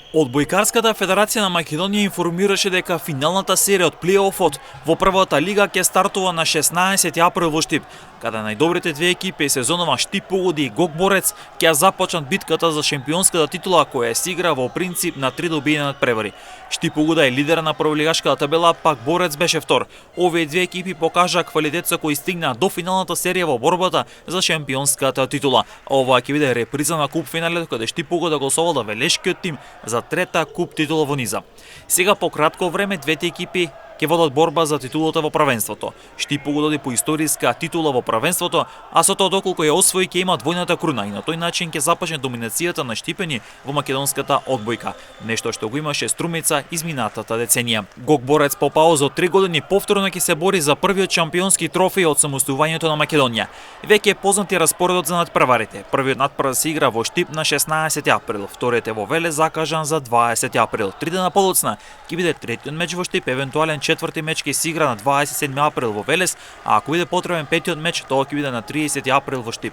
Одбојкарската федерација на Македонија информираше дека финалната серија од плей-офот во првата лига ќе стартува на 16 април во Штип, каде најдобрите две екипи сезонова Штип Погоди и Гокборец ќе започнат битката за шампионската титула која се игра во принцип на 3 добиени надпревари. Штип Погода е лидер на прволигашката табела, пак Борец беше втор. Овие две екипи покажаа квалитет со кој стигнаа до финалната серија во борбата за шампионската титула. Ова ќе биде реприза на куп финалето каде Штип Погода го совлада велешкиот тим за трета куп титула во низа. Сега по кратко време двете екипи ќе водат борба за титулата во првенството. Штип Погоди по историска титула во првенството, а со тоа доколку ја освои ќе има двојната круна и на тој начин ќе започне доминацијата на штипени во македонската одбојка, нешто што го имаше Струмица изминатата деценија. Гокборец по пауза од 3 години повторно ќе се бори за првиот шампионски трофеј од самостојувањето на Македонија. Веќе е познат и распоредот за надпреварите. Првиот надпревар се игра во Штип на 16 април, вториот е во Велес закажан за 20 април. 3 дена подоцна ќе биде третиот меч во Штип, евентуален четврти меч ќе се игра на 27 април во Велес, а ако биде потребен петиот меч, тоа ќе биде на 30 април во Штип.